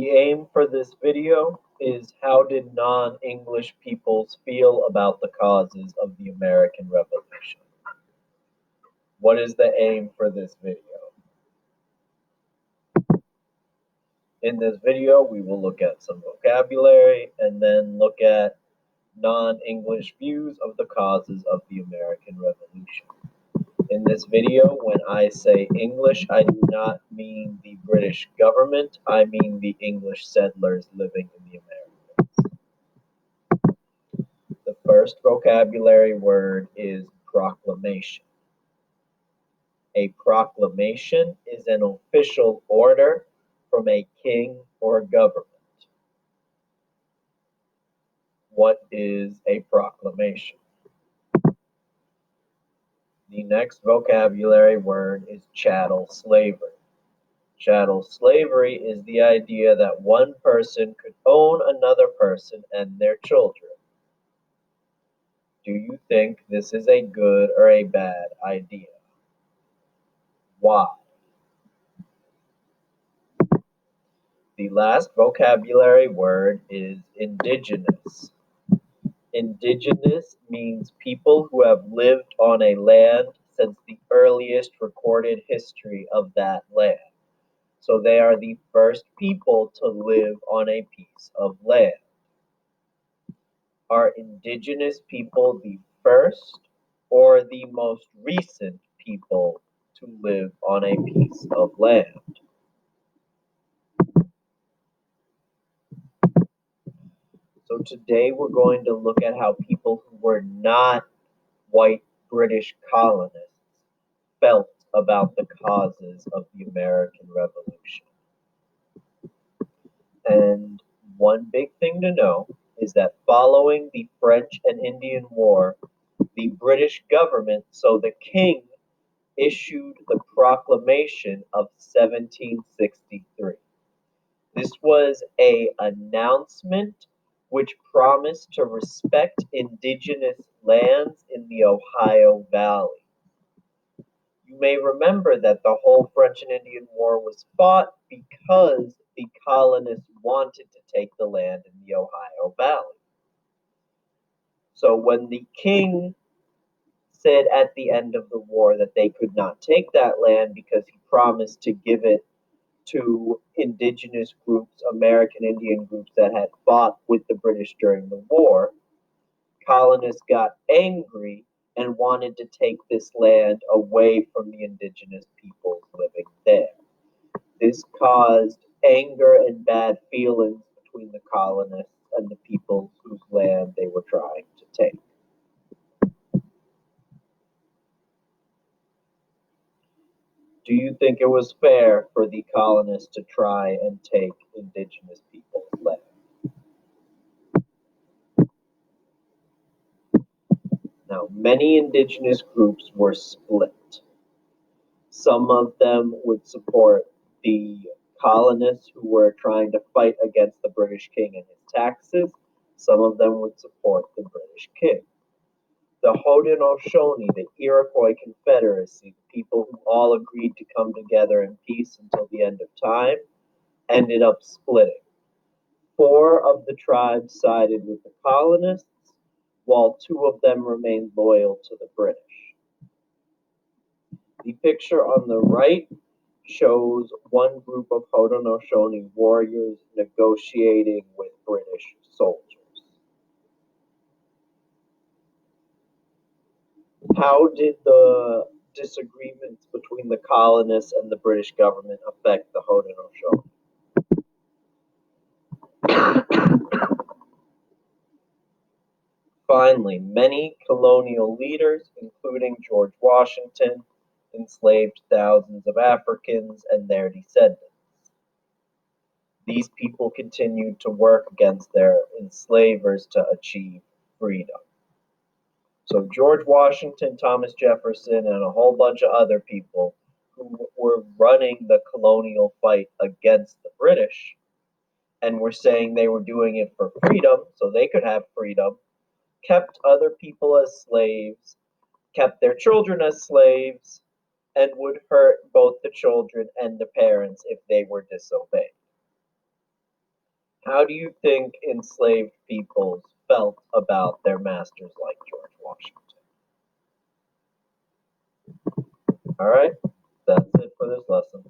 The aim for this video is how did non-English peoples feel about the causes of the American Revolution? What is the aim for this video? In this video, we will look at some vocabulary and then look at non-English views of the causes of the American Revolution. In this video, when I say English, I do not mean the British government, I mean the English settlers living in the Americas. The first vocabulary word is proclamation. A proclamation is an official order from a king or government. What is a proclamation? The next vocabulary word is chattel slavery. Chattel slavery is the idea that one person could own another person and their children. Do you think this is a good or a bad idea? Why? The last vocabulary word is indigenous. Indigenous means people who have lived on a land since the earliest recorded history of that land. So they are the first people to live on a piece of land. Are indigenous people the first or the most recent people to live on a piece of land? So today we're going to look at how people who were not white British colonists felt about the causes of the American Revolution. And one big thing to know is that following the French and Indian War, the British government, so the king, issued the Proclamation of 1763. This was an announcement which promised to respect indigenous lands in the Ohio Valley. You may remember that the whole French and Indian War was fought because the colonists wanted to take the land in the Ohio Valley. So when the king said at the end of the war that they could not take that land because he promised to give it to indigenous groups, American Indian groups that had fought with the British during the war, colonists got angry and wanted to take this land away from the indigenous peoples living there. This caused anger and bad feelings between the colonists and the people whose land they were trying to take. Do you think it was fair for the colonists to try and take indigenous people's land? Now, many indigenous groups were split. Some of them would support the colonists who were trying to fight against the British king and his taxes. Some of them would support the British king. The Haudenosaunee, the Iroquois Confederacy, the people who all agreed to come together in peace until the end of time, ended up splitting. 4 of the tribes sided with the colonists, while 2 of them remained loyal to the British. The picture on the right shows one group of Haudenosaunee warriors negotiating with British soldiers. How did the disagreements between the colonists and the British government affect the Haudenosaunee? Finally, many colonial leaders, including George Washington, enslaved thousands of Africans and their descendants. These people continued to work against their enslavers to achieve freedom. So George Washington, Thomas Jefferson, and a whole bunch of other people who were running the colonial fight against the British and were saying they were doing it for freedom, so they could have freedom, kept other people as slaves, kept their children as slaves, and would hurt both the children and the parents if they were disobeyed. How do you think enslaved peoples felt about their masters like George Washington? All right, that's it for this lesson.